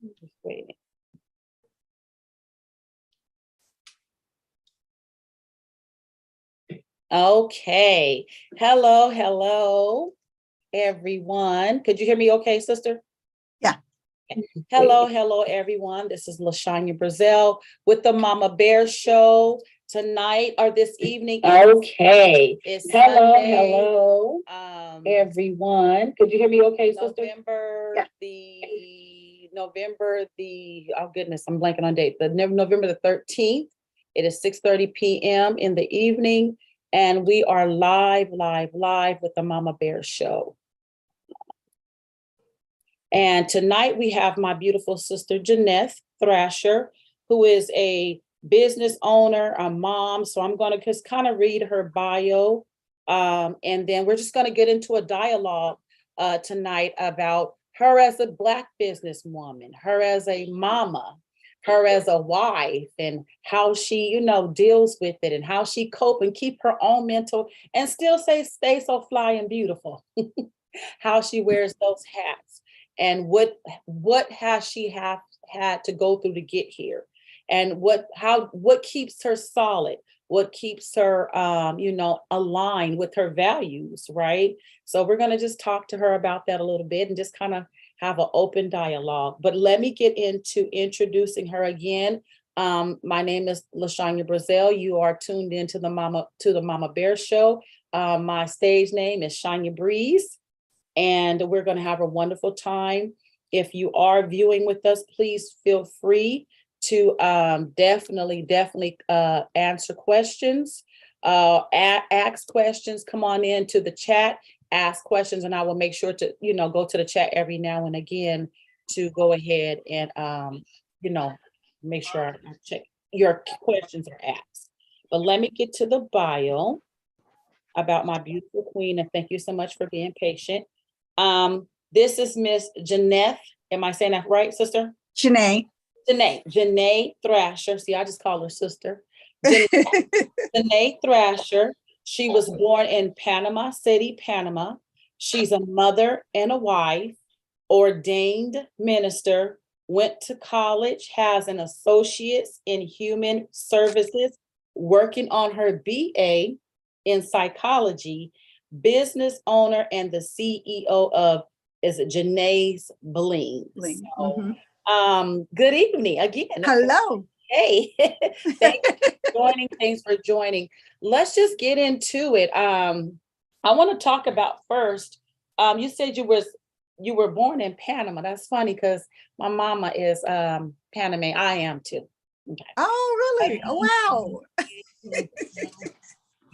Just waiting. Okay. Hello, everyone. Could you hear me okay, sister? Yeah. Hello, everyone. This is Shanya Brazil with the Mama Bear Show tonight or this evening. Okay. It's Hello, Sunday, everyone. Could you hear me okay, sister? Oh goodness, I'm blanking on date. November the 13th. It is 6:30 p.m. in the evening, and we are live with the Mama Bear Show. And tonight we have my beautiful sister, Jeanette Thrasher, who is a business owner, a mom. So I'm going to just kind of read her bio. And then we're just going to get into a dialogue tonight about her as a Black businesswoman, her as a mama, her as a wife, and how she, deals with it and how she cope and keep her own mental and still stay so fly and beautiful. How she wears those hats. And what has she had to go through to get here, and what keeps her solid, what keeps her aligned with her values, right? So we're going to just talk to her about that a little bit and just kind of have an open dialogue. But let me get into introducing her again. My name is Shanya Brazil. You are tuned into the Mama Bear Show. My stage name is Shanya Breeze. And we're going to have a wonderful time. If you are viewing with us, please feel free to definitely answer questions, ask questions. Come on into the chat, ask questions, and I will make sure to go to the chat every now and again to go ahead and make sure I check your questions are asked. But let me get to the bio about my beautiful queen, and thank you so much for being patient. This is Miss Jeanette. Am I saying that right, sister? Janae Thrasher. See, I just call her sister. Jeanette Thrasher. She was born in Panama City, Panama. She's a mother and a wife, ordained minister, went to college, has an associate's in human services, working on her BA in psychology, business owner, and the CEO of Janae's Bling. So, good evening again. Hello. Hey, thanks for joining. Let's just get into it. I want to talk about first. You said you were born in Panama. That's funny because my mama is Panamanian. I am too. Okay. Oh, really? Oh, wow.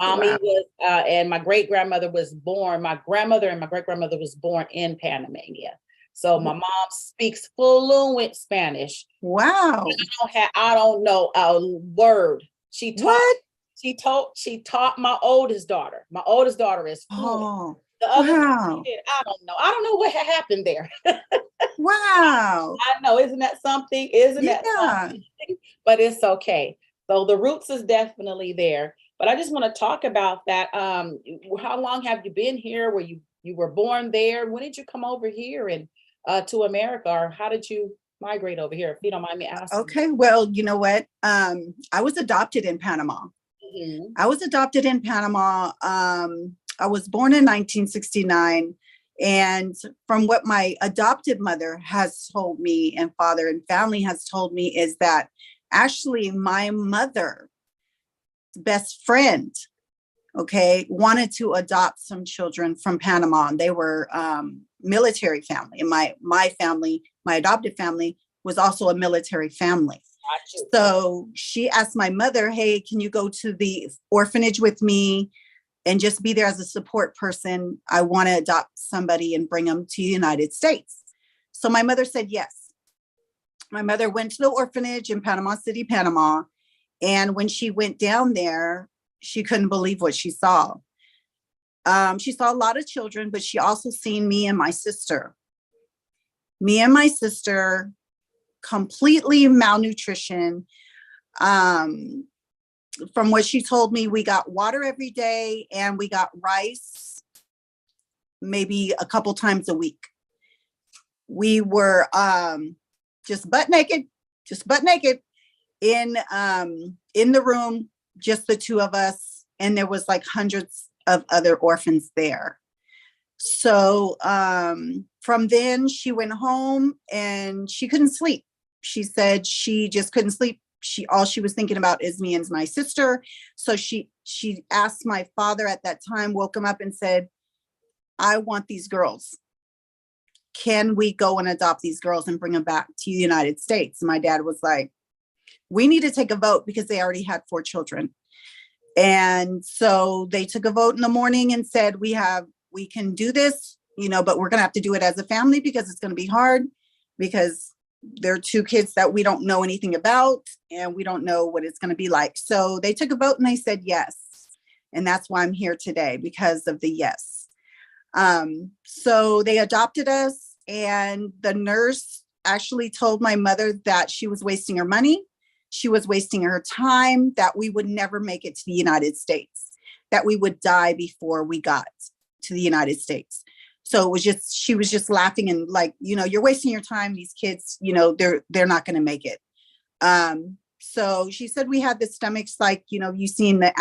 Mommy was, and my great-grandmother was born, my grandmother and my great-grandmother was born in Panamania. So my mom speaks fluent Spanish. Wow. I don't know a word. She taught my oldest daughter. My oldest daughter is fluent. Oh, the other wow. I don't know. I don't know what happened there. Wow. I know, isn't that something? That something? But it's okay. So the roots is definitely there. But I just want to talk about that. How long have you been here? Were you were born there? When did you come over here and to America, or how did you migrate over here? If you don't mind me asking. Okay, well, you know what? I was adopted in Panama. Mm-hmm. I was adopted in Panama. I was born in 1969. And from what my adopted mother has told me, and father and family has told me, is that actually my mother's best friend, wanted to adopt some children from Panama. They were military family. And my family, my adopted family, was also a military family. Gotcha. So she asked my mother, hey, can you go to the orphanage with me and just be there as a support person? I want to adopt somebody and bring them to the United States. So my mother said yes. My mother went to the orphanage in Panama City, Panama. And when she went down there, she couldn't believe what she saw. She saw a lot of children, but she also seen me and my sister. Me and my sister, completely malnutrition. From what she told me, we got water every day and we got rice maybe a couple times a week. We were just butt naked, in the room, just the two of us. And there was like hundreds of other orphans there. So from then she went home and she couldn't sleep. She said she just couldn't sleep. All she was thinking about is me and my sister. So she asked my father at that time, woke him up and said, I want these girls. Can we go and adopt these girls and bring them back to the United States? And my dad was like, we need to take a vote, because they already had 4 children. And so they took a vote in the morning and said, we can do this, but we're going to have to do it as a family, because it's going to be hard, because there are 2 kids that we don't know anything about and we don't know what it's going to be like. So they took a vote and they said yes. And that's why I'm here today, because of the yes. So they adopted us, and the nurse actually told my mother that she was wasting her money. She was wasting her time, that we would never make it to the United States, that we would die before we got to the United States. So she was just laughing and like, you're wasting your time. These kids, they're not going to make it. So she said we had the stomachs, like, you've seen the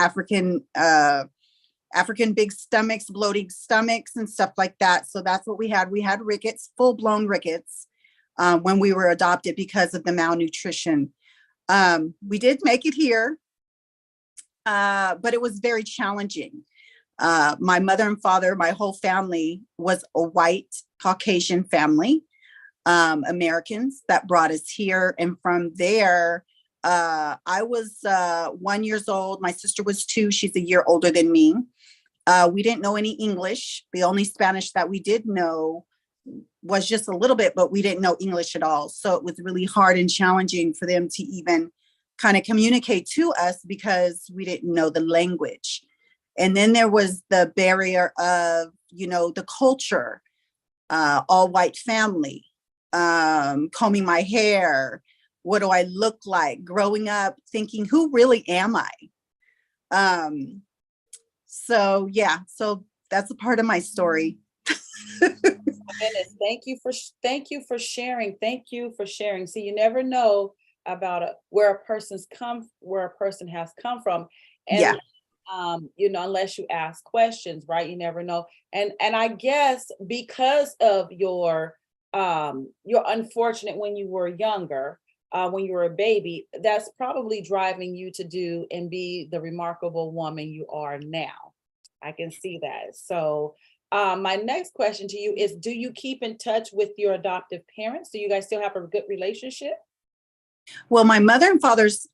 African big stomachs, bloating stomachs and stuff like that. So that's what we had. We had rickets, full-blown rickets, when we were adopted, because of the malnutrition. We did make it here, but it was very challenging. My mother and father, my whole family was a white Caucasian family, Americans that brought us here. And from there, I was 1 year old. My sister was 2. She's a year older than me. We didn't know any English. The only Spanish that we did know was just a little bit, but we didn't know English at all. So it was really hard and challenging for them to even kind of communicate to us, because we didn't know the language. And then there was the barrier of, the culture, all white family, combing my hair. What do I look like? Growing up thinking, who really am I? So that's a part of my story. Goodness, thank you for sharing. Thank you for sharing. See, you never know about where a person has come from. And Yeah. Unless you ask questions, right? You never know. And I guess because of your unfortunate when you were younger, when you were a baby, that's probably driving you to do and be the remarkable woman you are now. I can see that. So my next question to you is, do you keep in touch with your adoptive parents? Do you guys still have a good relationship? Well, my mother and father's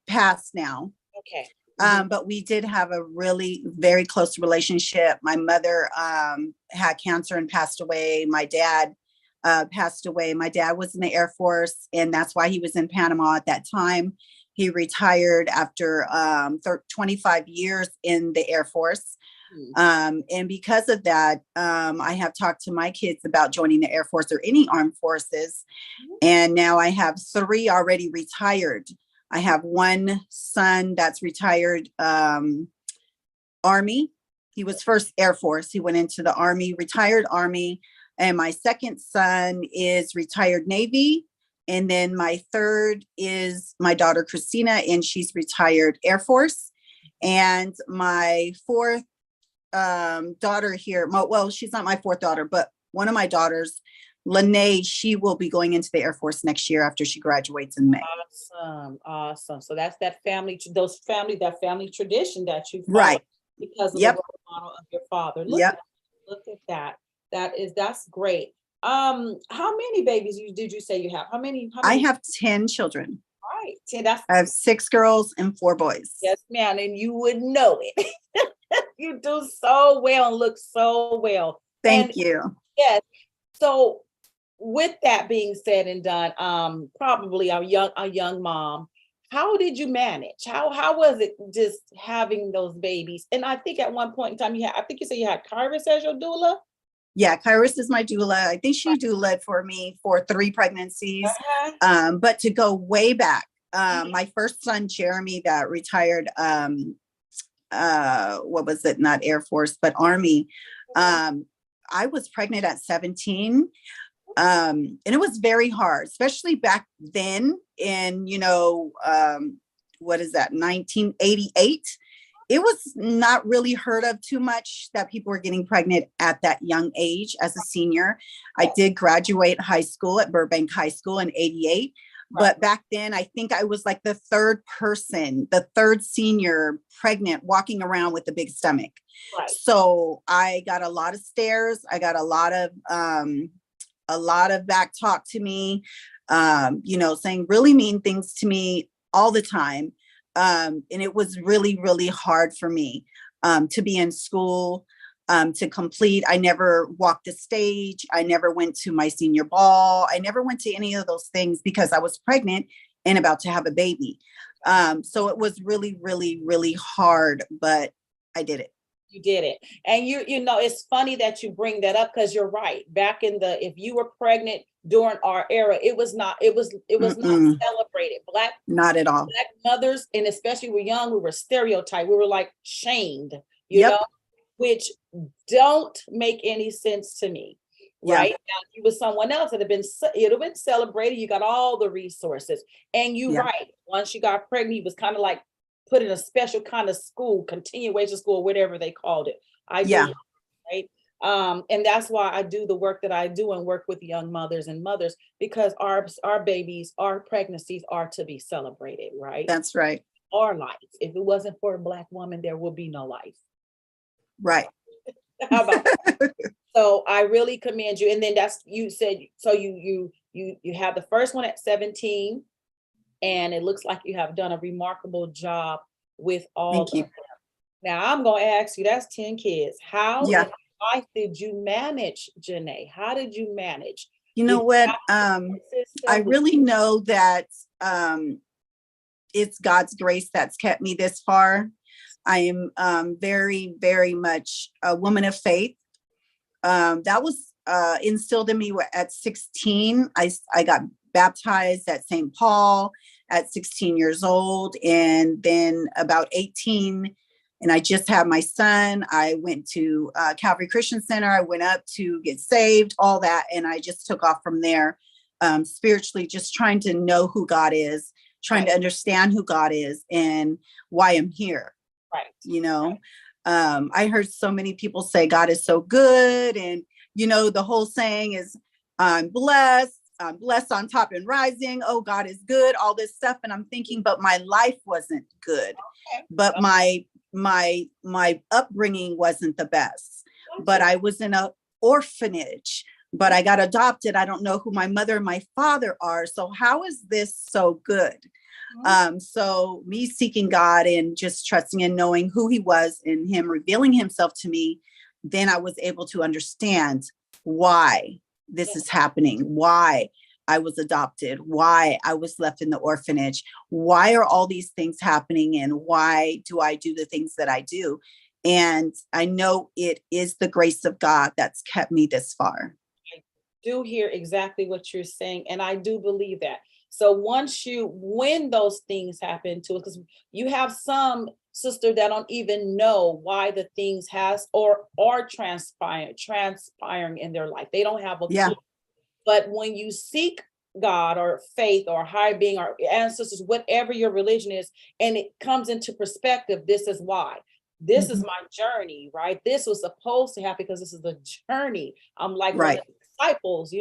passed now. Okay. But we did have a really very close relationship. My mother had cancer and passed away. My dad passed away. My dad was in the Air Force, and that's why he was in Panama at that time. He retired after 25 years in the Air Force. And because of that, I have talked to my kids about joining the Air Force or any armed forces. And now I have 3 already retired. I have one son that's retired Army. He was first Air Force. He went into the Army, retired Army. And my second son is retired Navy. And then my third is my daughter, Christina, and she's retired Air Force. And my fourth daughter here, well, she's not my fourth daughter, but one of my daughters, Lene, she will be going into the Air Force next year after she graduates in May. Awesome. So that's that family tradition that you follow, right, because of the role model of your father. Look at that. That's great. How many babies did you say you have? How many? I have 10 children. Right. I have 6 girls and 4 boys. Yes, ma'am. And you would know it. You do so well and look so well. Thank you. Yes. So with that being said and done, probably a young mom, how did you manage? How was it just having those babies? And I think at one point in time I think you said you had Kairos as your doula. Yeah, Kairos is my doula. I think she doulaed for me for 3 pregnancies. But to go way back, my first son, Jeremy, that retired, what was it? Not Air Force, but Army. I was pregnant at 17. And it was very hard, especially back then in, what is that, 1988? It was not really heard of too much that people were getting pregnant at that young age as a senior. I did graduate high school at Burbank High School in 88. But back then, I think I was like the third senior pregnant walking around with a big stomach. Right. So I got a lot of stares. I got a lot of back talk to me, saying really mean things to me all the time. And it was really, really hard for me to be in school, to complete. I never walked the stage. I never went to my senior ball. I never went to any of those things because I was pregnant and about to have a baby. So it was really, really, really hard, but I did it. You did it. And it's funny that you bring that up because you're right. Back in if you were pregnant during our era, it was not celebrated. Not at all. Black mothers, and especially we're young, we were stereotyped. We were like shamed, which don't make any sense to me. Right. Now, if you was someone else, it'd have been celebrated. You got all the resources. And right. Once you got pregnant, you was kind of like put in a special kind of school, continuation school, whatever they called it. Right. And that's why I do the work that I do and work with young mothers and mothers, because our babies, our pregnancies are to be celebrated, right? That's right. Our life. If it wasn't for a Black woman, there would be no life. Right. How about that? So I really commend you. And then you said, so you have the first one at 17. And it looks like you have done a remarkable job with all of them. Now I'm going to ask you, that's 10 kids. How in life did you manage, Janae? How did you manage? You know what? I really know that it's God's grace that's kept me this far. I am very, very much a woman of faith. That was instilled in me at 16. I got baptized at St. Paul at 16 years old. And then about 18, and I just had my son, I went to Calvary Christian Center. I went up to get saved, all that. And I just took off from there, spiritually, just trying to know who God is, trying to understand who God is and why I'm here. Right. I heard so many people say God is so good. And, the whole saying is, I'm blessed on top and rising. Oh, God is good, all this stuff. And I'm thinking, but my life wasn't good. Okay. But my upbringing wasn't the best. But I was in an orphanage, but I got adopted. I don't know who my mother and my father are. So how is this so good? So me seeking God and just trusting and knowing who he was and him revealing himself to me, then I was able to understand why this is happening, why I was adopted, why I was left in the orphanage, why are all these things happening, and why do I do the things that I do? And I know it is the grace of God that's kept me this far. I do hear exactly what you're saying, and I do believe that. So when those things happen to us, because you have some sister that don't even know why the things are transpiring in their life. They don't have a clue. But when you seek God or faith or higher being or ancestors, whatever your religion is, and it comes into perspective, this is why. This is my journey, right? This was supposed to happen because this is the journey. I'm like one of the disciples,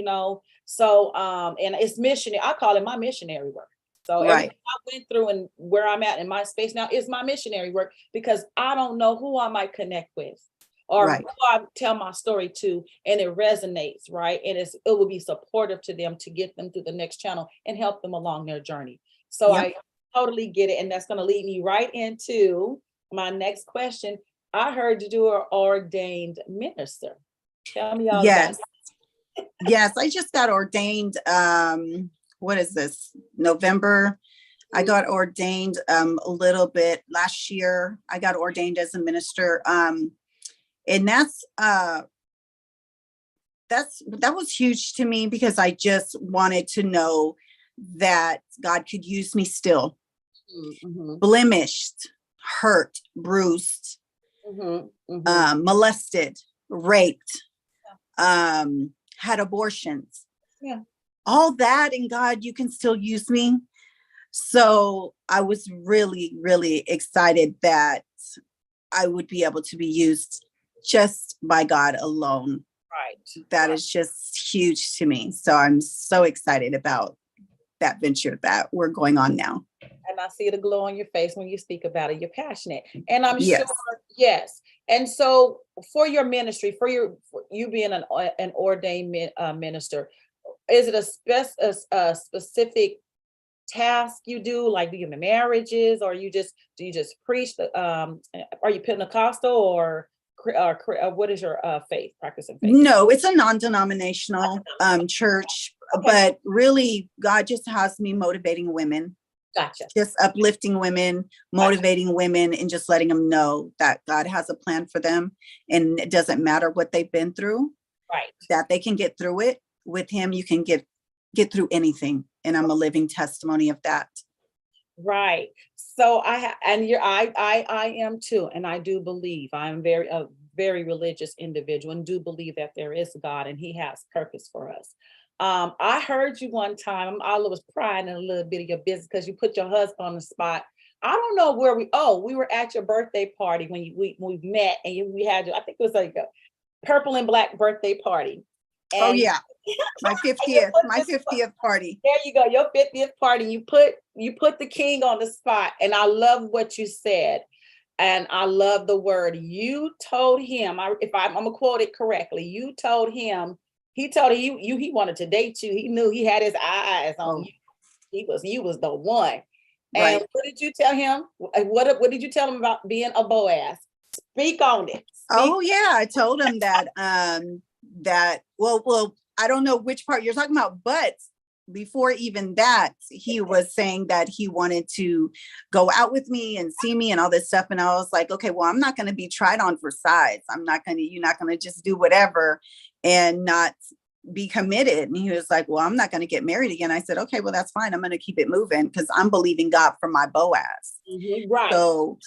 So, and it's missionary. I call it my missionary work. So everything I went through and where I'm at in my space now is my missionary work, because I don't know who I might connect with or who I tell my story to, and it resonates, right? And it will be supportive to them to get them through the next channel and help them along their journey. So I totally get it. And that's going to lead me right into my next question. I heard you are ordained minister. Tell me all about it. Yes, I just got ordained. What is this? November. I got ordained a little bit last year. I got ordained as a minister. And that was huge to me, because I just wanted to know that God could use me still. Blemished, hurt, bruised, molested, raped, had abortions, Yeah. all that, and God, you can still use me. So I was really, really excited that I would be able to be used just by God alone. Right. That is just huge to me. So I'm so excited about that venture that we're going on now. And I see the glow on your face when you speak about it. You're passionate. And I'm Yes. sure, yes. And so for your ministry, for you being an ordained minister, is it a specific task you do? Like, do you have marriages, or do you just preach? Are you Pentecostal or what is your faith, practicing faith? No, it's a non-denominational church, Okay. but really God just has me motivating women. Gotcha. Just uplifting women, motivating women, and just letting them know that God has a plan for them. And it doesn't matter what they've been through, Right. that they can get through it. With him, you can get through anything. And I'm a living testimony of that. Right. So I am too. And I do believe I'm a very religious individual, and do believe that there is God and he has purpose for us. I heard you one time, I was prying in a little bit of your business because you put your husband on the spot. I don't know where we were at your birthday party when we met, and we had, I think it was like a purple and black birthday party. And oh yeah, my 50th party. There you go, your 50th party. You put the king on the spot, and I love what you said. And I love the word. You told him, I'm gonna quote it correctly. You told him, he told you he wanted to date you. He knew he had his eyes on you. You was the one. Right. And what did you tell him? What did you tell him about being a Boaz? Speak on it. Oh yeah, I told him that well, I don't know which part you're talking about, but before even that, he was saying that he wanted to go out with me and see me and all this stuff. And I was like, okay, well, I'm not going to be tried on for size. You're not going to just do whatever and not be committed. And he was like, well, I'm not going to get married again. I said, okay, well, that's fine. I'm going to keep it moving because I'm believing God for my Boaz. Mm-hmm, right. So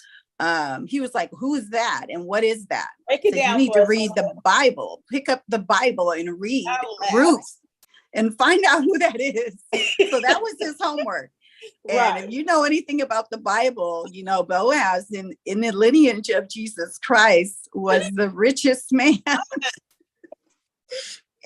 he was like, who is that? And what is that? Break it so down. You need to read the Bible, pick up the Bible and read Ruth and find out who that is. So that was his homework. Right. And if you know anything about the Bible, you know, Boaz in the lineage of Jesus Christ was the richest man.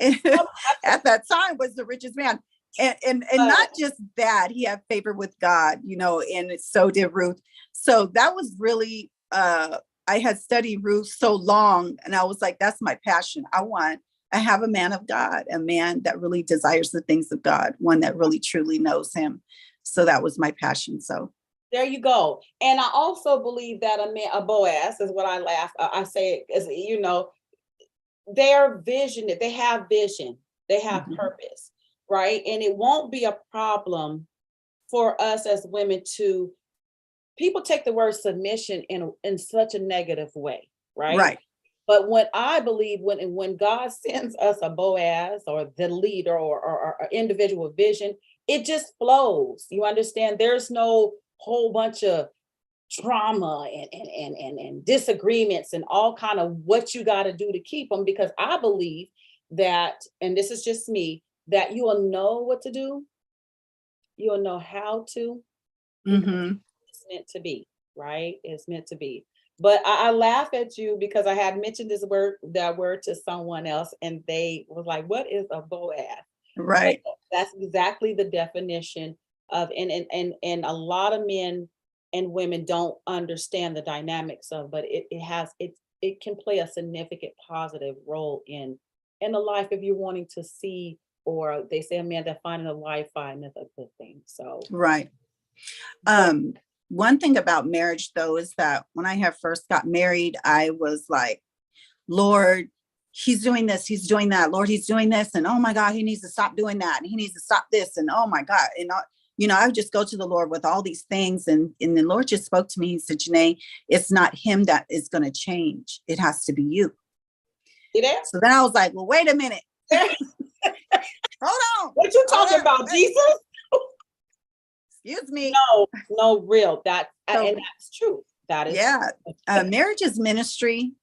At that time was the richest man. And not just that, he had favor with God, you know, and so did Ruth. So that was really, I had studied Ruth so long, and I was like, that's my passion. I have a man of God, a man that really desires the things of God, one that really truly knows him. So that was my passion. So there you go. And I also believe that a Boaz is what I laugh. I say, is, you know, they have vision, they have mm-hmm. purpose, right? And it won't be a problem for us as women to, people take the word submission in such a negative way, right? Right. But what I believe, when God sends us a Boaz or the leader or an individual vision, it just flows. You understand? There's no whole bunch of trauma and disagreements and all kind of what you got to do to keep them, because I believe that, and this is just me, that you will know what to do. You'll know how to. Mm-hmm. It's meant to be, right? It's meant to be. But I laugh at you because I had mentioned that word to someone else, and they was like, what is a Boaz? Right. But that's exactly the definition of, and a lot of men and women don't understand the dynamics of, but it can play a significant positive role in the life if you're wanting to see, or they say a man that findeth a wife findeth a good thing. So right. One thing about marriage, though, is that when I had first got married, I was like, Lord, he's doing this, he's doing that. Lord, he's doing this. And oh my God, he needs to stop doing that. And he needs to stop this. And oh my God. And, you know, I would just go to the Lord with all these things. And the Lord just spoke to me. He said, Janae, it's not him that is going to change. It has to be you. So then I was like, well, wait a minute. Hold on. What you talking about, Jesus? Excuse me. No, real. And that's true. That is marriage is ministry.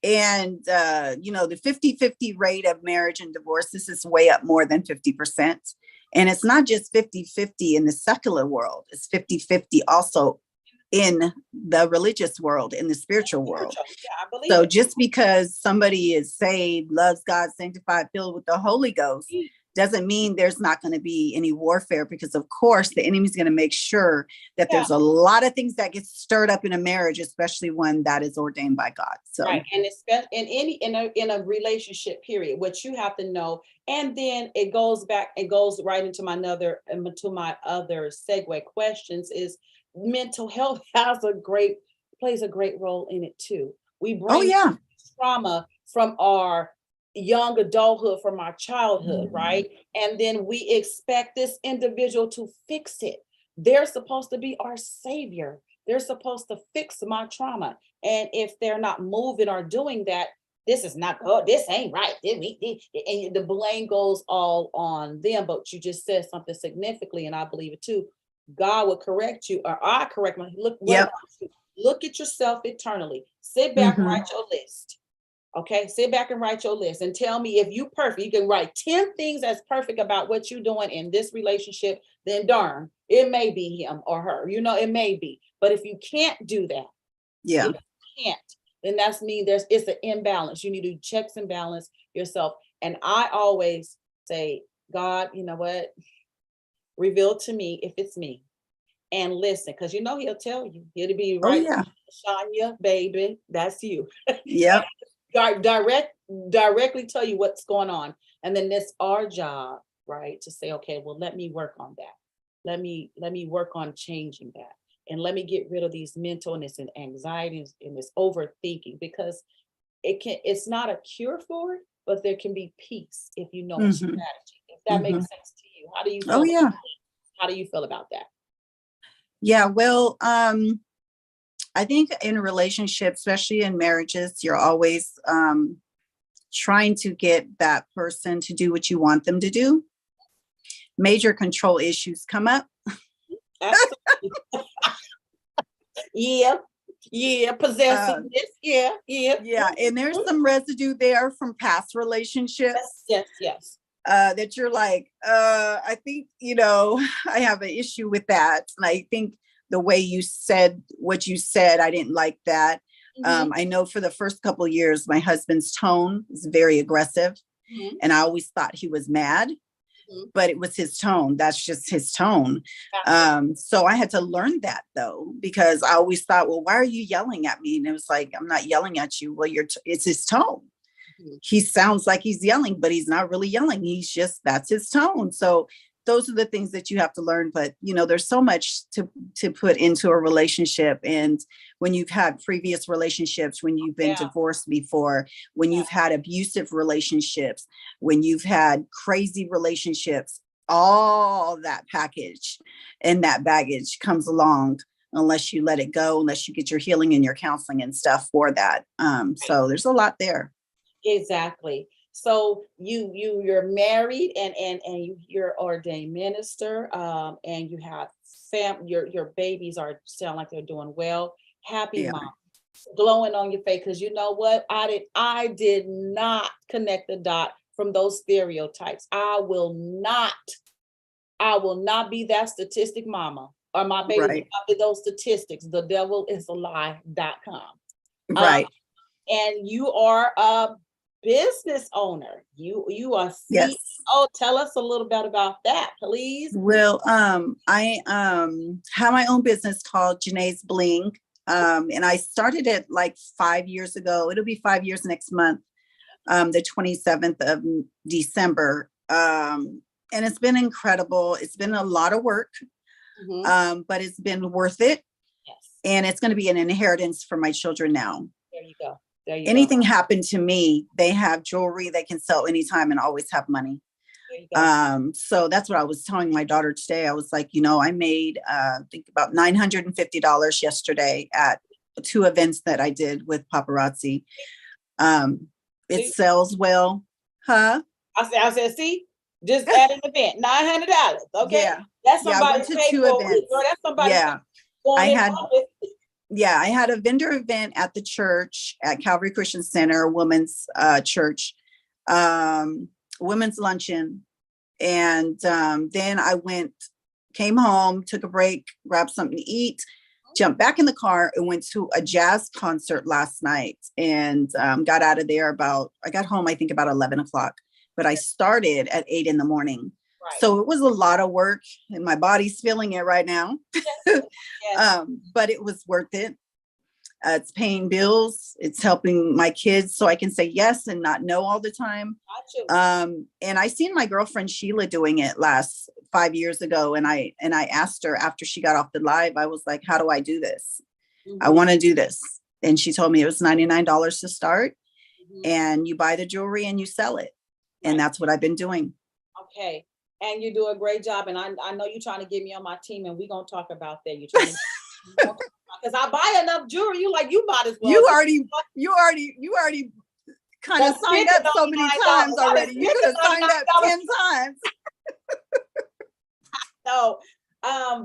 And, the 50-50 rate of marriage and divorce, this is way up more than 50%. And it's not just 50-50 in the secular world, it's 50-50 also in the religious world, in the spiritual world. Yeah, I believe So it. just because somebody is saved, loves God, sanctified, filled with the Holy Ghost, doesn't mean there's not going to be any warfare, because of course the enemy's going to make sure that there's a lot of things that get stirred up in a marriage, especially one that is ordained by God. So right, and especially in a relationship period, what you have to know, and then it goes right into my other segue questions is mental health plays a great role in it too. We bring trauma from our young adulthood, from our childhood, right? And then we expect this individual to fix it. They're supposed to be our savior. They're supposed to fix my trauma. And if they're not moving or doing that, this is not good. This ain't right. And the blame goes all on them. But you just said something significantly, and I believe it too. God will correct you, or I correct my look at yourself eternally. Sit back, write your list. Okay, sit back and write your list and tell me if you perfect. You can write 10 things that's perfect about what you're doing in this relationship, then darn, it may be him or her. It may be. But if you can't do that, if you can't, then that's mean it's an imbalance. You need to checks and balance yourself. And I always say, God, you know what? Reveal to me if it's me. And listen, because he'll tell you. He'll be right. Shanya, baby, that's you. Yep. Directly tell you what's going on. And then it's our job, right, to say, okay, well, let me work on that. Let me work on changing that. And let me get rid of these mentalness and anxiety and this overthinking, because it's not a cure for it, but there can be peace if you know a strategy. If that makes sense to you. How do you feel? How do you feel about that? Yeah, well, I think in a relationship, especially in marriages, you're always trying to get that person to do what you want them to do. Major control issues come up. Possessiveness. Yeah, and there's some residue there from past relationships. Yes. That you're like, I think, I have an issue with that. And I think the way you said what you said, I didn't like that. I know for the first couple of years, my husband's tone was very aggressive. And I always thought he was mad, but it was his tone. That's just his tone. So I had to learn that, though, because I always thought, well, why are you yelling at me? And it was like, I'm not yelling at you. Well, it's his tone. He sounds like he's yelling, but he's not really yelling. That's his tone. So those are the things that you have to learn. But, there's so much to put into a relationship. And when you've had previous relationships, when you've been divorced before, when you've had abusive relationships, when you've had crazy relationships, all that package and that baggage comes along unless you let it go, unless you get your healing and your counseling and stuff for that. So there's a lot there. Exactly. So you're married and you're ordained minister, and you have your babies sound like they're doing well. Happy mom, glowing on your face, because you know what? I did not connect the dot from those stereotypes. I will not be that statistic mama, or my baby will not be those statistics. The devil is a lie.com. Right. And you are a business owner. You are CEO. Tell us a little bit about that, please. Well, I have my own business called Janae's Bling. And I started it like 5 years ago. It'll be 5 years next month, the 27th of December. And it's been incredible. It's been a lot of work, but it's been worth it. Yes. And it's going to be an inheritance for my children now. There you go. Anything happened to me, they have jewelry they can sell anytime and always have money. So that's what I was telling my daughter today. I was like, I made I think about $950 yesterday at 2 events that I did with paparazzi. It sells well. I said, see, just at an event, $900. Okay. Yeah. That's somebody I went to 2 events. That's somebody. Yeah. I had Yeah, I had a vendor event at the church at Calvary Christian Center, women's church, women's luncheon. And then I came home, took a break, grabbed something to eat, jumped back in the car and went to a jazz concert last night and got out of there I got home, I think about 11 o'clock, but I started at 8 in the morning. Right. So it was a lot of work and my body's feeling it right now. Yes. Yes. But it was worth it. It's paying bills. It's helping my kids so I can say yes and not no all the time. And I seen my girlfriend Sheila doing it 5 years ago. And I asked her after she got off the live, I was like, how do I do this? I want to do this. And she told me it was $99 to start and you buy the jewelry and you sell it. And that's what I've been doing. Okay. And you do a great job. And I know you're trying to get me on my team and we're going to talk about that. You're trying to because I buy enough jewelry. You might as well. You already kind of signed up so many times already. You could have signed up 10 times. No,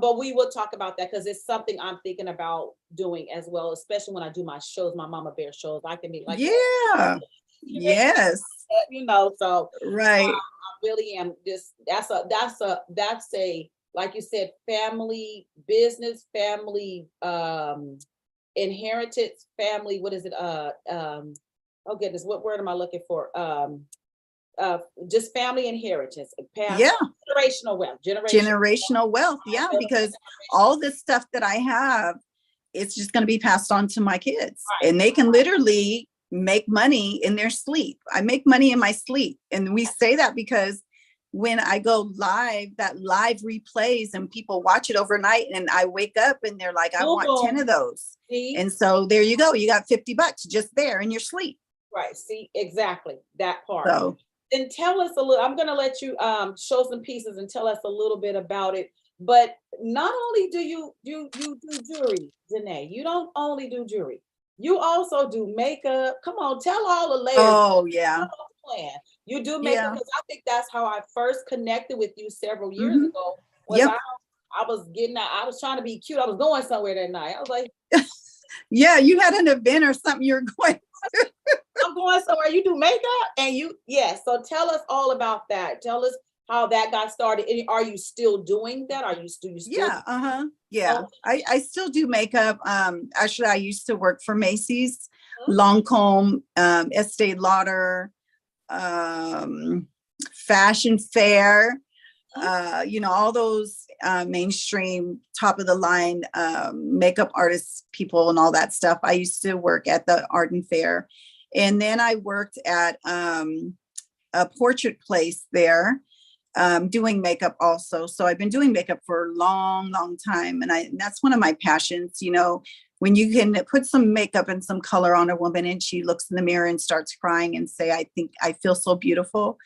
but we will talk about that because it's something I'm thinking about doing as well, especially when I do my shows, my Mama Bear shows. I can be like, yeah, yes, so right. I really am just that's a like you said, family business, family inheritance, family, what is it? Oh goodness, what word am I looking for? Just family inheritance, generational wealth. Yeah, because all this stuff that I have, it's just going to be passed on to my kids, and they can literally make money in their sleep. I make money in my sleep, and we say that because when I go live, that live replays and people watch it overnight, and I wake up and they're like, I want 10 of those. See? And so there you go. You got $50 just there in your sleep. Right. See, exactly that part. So then tell us a little, I'm going to let you show some pieces and tell us a little bit about it. But not only do you do jewelry, Janae, you don't only do jewelry. You also do makeup. Come on, tell all the layers. Oh, yeah. You do makeup because I think that's how I first connected with you several years ago. I was trying to be cute. I was going somewhere that night. I was like, yeah, you had an event or something you're going to. I'm going somewhere. You do makeup and so tell us all about that. Tell us how that got started. And are you still doing that? Are you still? Yeah. Yeah. I still do makeup. Actually, I used to work for Macy's, Lancome, Estee Lauder, Fashion Fair, all those mainstream top of the line makeup artists, people and all that stuff. I used to work at the Arden Fair. And then I worked at a portrait place there doing makeup also. So I've been doing makeup for a long, long time. And that's one of my passions, when you can put some makeup and some color on a woman and she looks in the mirror and starts crying and say, I think I feel so beautiful.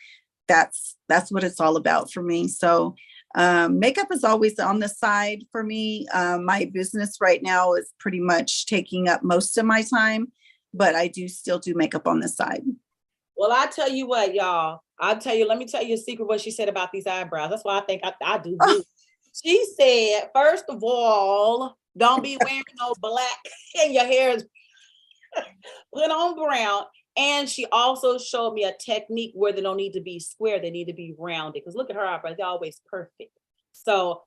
That's what it's all about for me. So makeup is always on the side for me. My business right now is pretty much taking up most of my time, but I do still do makeup on the side. Well, I tell you what, y'all, let me tell you a secret what she said about these eyebrows. That's why I think I do. She said, first of all, don't be wearing no black and your hair is put on brown. And she also showed me a technique where they don't need to be square, they need to be rounded. Because look at her eyebrows, they're always perfect. So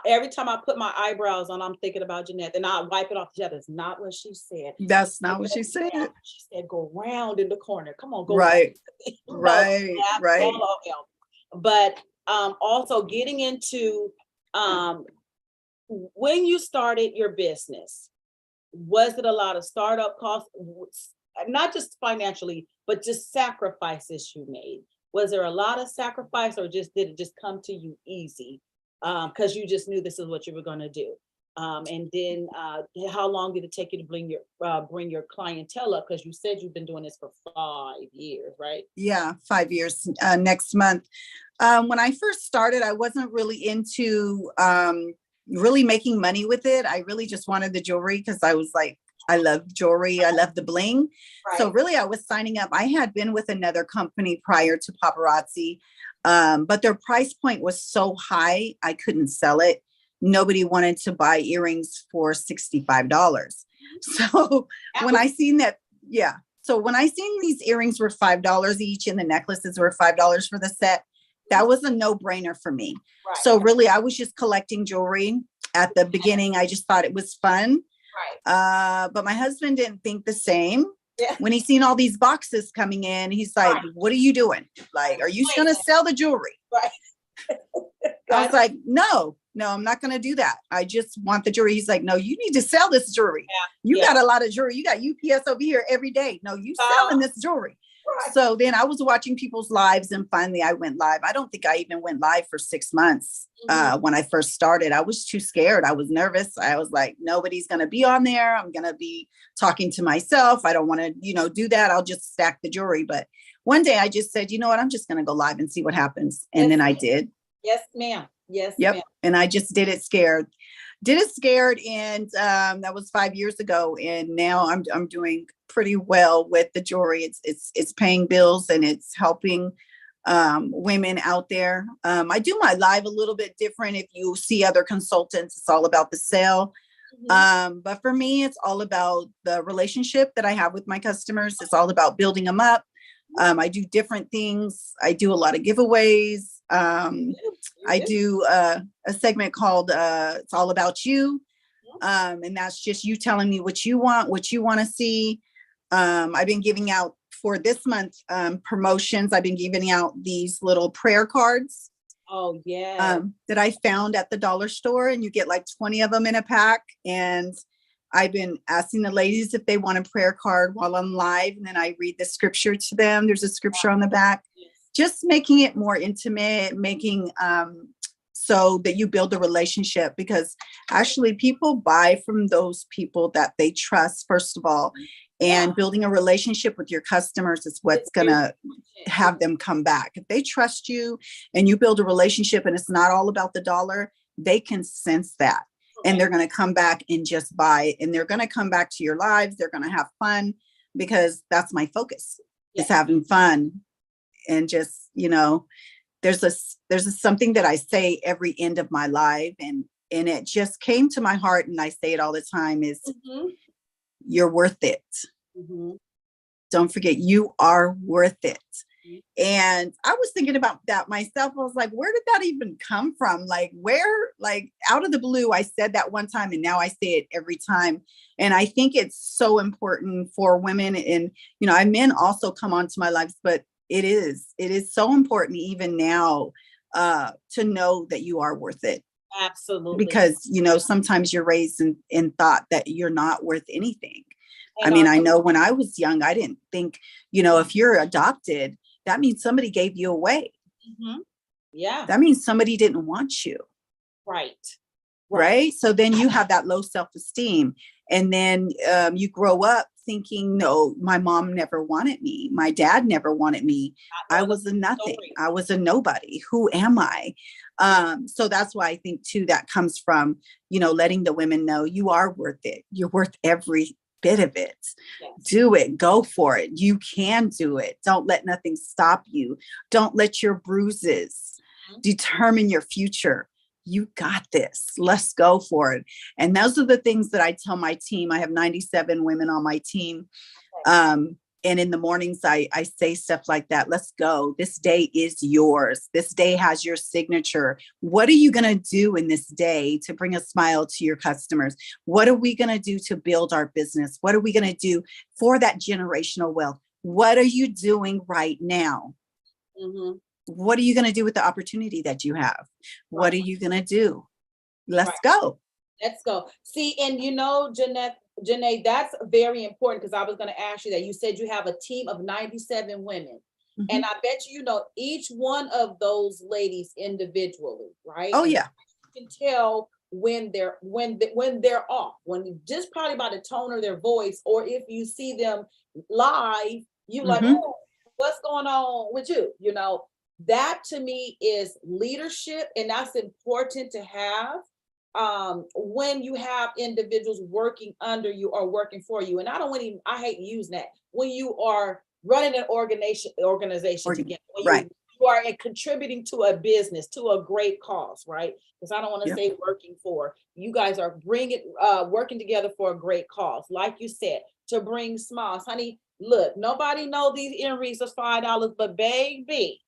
every time I put my eyebrows on, I'm thinking about Jeanette, and I wipe it off. That's not what she said. That's not what she said. She said, go round in the corner. Come on, go right. Right. But also getting into when you started your business, was it a lot of startup costs? Not just financially, but just sacrifices you made. Was there a lot of sacrifice, or did it just come to you easy? Because you just knew this is what you were going to do. And then how long did it take you to bring your clientele up? Because you said you've been doing this for 5 years, right? Yeah, 5 years next month. When I first started, I wasn't really into really making money with it. I really just wanted the jewelry because I was like, I love jewelry. I love the bling. Right. So really I was signing up. I had been with another company prior to Paparazzi, but their price point was so high, I couldn't sell it. Nobody wanted to buy earrings for $65. So when I seen that, yeah. So when I seen these earrings were $5 each and the necklaces were $5 for the set, that was a no-brainer for me. Right. So really, I was just collecting jewelry at the beginning. I just thought it was fun. Right. But my husband didn't think the same. Yeah. When he seen all these boxes coming in, he's like, Right. what are you doing? Like, are you going to sell the jewelry? Right. I was like, no, I'm not going to do that. I just want the jewelry. He's like, no, you need to sell this jewelry. Yeah. You got a lot of jewelry. You got UPS over here every day. No, you selling this jewelry. Right. So then I was watching people's lives and finally I went live. I don't think I even went live for 6 months. When I first started, I was too scared. I was nervous. I was like, nobody's going to be on there. I'm going to be talking to myself. I don't want to, do that. I'll just stack the jewelry. But one day I just said, you know what? I'm just going to go live and see what happens. And then I did. Yes, ma'am. Yes. Yep. Ma'am. And I just did it scared. And that was 5 years ago. And now I'm doing pretty well with the jewelry. It's paying bills and it's helping women out there. I do my live a little bit different. If you see other consultants, it's all about the sale. But for me, it's all about the relationship that I have with my customers. It's all about building them up. I do different things. I do a lot of giveaways. I do a segment called It's All About You. And that's just you telling me what you want to see. I've been giving out for this month promotions. I've been giving out these little prayer cards. Oh, yeah. That I found at the dollar store, and you get like 20 of them in a pack. And I've been asking the ladies if they want a prayer card while I'm live. And then I read the scripture to them. There's a scripture on the back, just making it more intimate, making so that you build a relationship, because actually people buy from those people that they trust, first of all. And building a relationship with your customers is what's going to have them come back. If they trust you and you build a relationship and it's not all about the dollar, they can sense that. And they're going to come back and just buy. And they're going to come back to your lives. They're going to have fun, because that's my focus, is having fun. And just, there's something that I say every end of my live, and it just came to my heart. And I say it all the time is, you're worth it. Don't forget, you are worth it. And I was thinking about that myself. I was like, where did that even come from? Like, out of the blue, I said that one time, and now I say it every time. And I think it's so important for women. And, men also come onto my lives, but it is so important even now to know that you are worth it. Absolutely. Because, sometimes you're raised in thought that you're not worth anything. I mean, I know when I was young, I didn't think, if you're adopted, that means somebody gave you away. Yeah. That means somebody didn't want you. Right. So then you have that low self-esteem. And then you grow up thinking, no, my mom never wanted me. My dad never wanted me. I was a nothing. I was a nobody. Who am I? So that's why I think too, that comes from, letting the women know you are worth it. You're worth every bit of it. Yes. Do it. Go for it. You can do it. Don't let nothing stop you. Don't let your bruises determine your future. You got this. Let's go for it. And those are the things that I tell my team. I have 97 women on my team. And in the mornings, I say stuff like that. Let's go. This day is yours. This day has your signature. What are you going to do in this day to bring a smile to your customers? What are we going to do to build our business? What are we going to do for that generational wealth? What are you doing right now? What are you going to do with the opportunity that you have? What are you going to do? Let's go. Let's go. See, and Janae, that's very important, because I was going to ask you that. You said you have a team of 97 women. And I bet you know each one of those ladies individually, right? Oh, yeah. You can tell when they're off, just probably by the tone of their voice, or if you see them live, you like, oh, what's going on with you? That to me is leadership, and that's important to have. When you have individuals working under you or working for you. And I hate using that. When you are running an organization together, when you're you are contributing to a business, to a great cause, right? Because I don't want to Yep. say working for. You guys are working together for a great cause. Like you said, to bring smiles. Honey, look, nobody know these earrings are $5, but baby,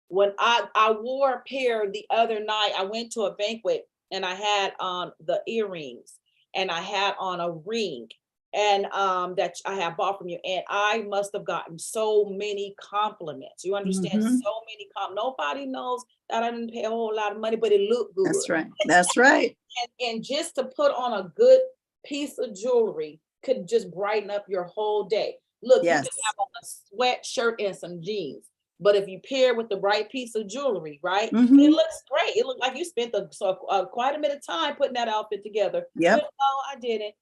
when I wore a pair the other night, I went to a banquet and I had on the earrings and I had on a ring and that I have bought from you. And I must have gotten so many compliments. You understand? Mhm. So many nobody knows that I didn't pay a whole lot of money, but it looked good. That's right. That's right. And just to put on a good piece of jewelry could just brighten up your whole day. Look, you Yes. can have on a sweatshirt and some jeans, but if you pair with the right piece of jewelry, right, Mhm. it looks great. It looks like you spent quite a bit of time putting that outfit together. Yep. But no, I didn't.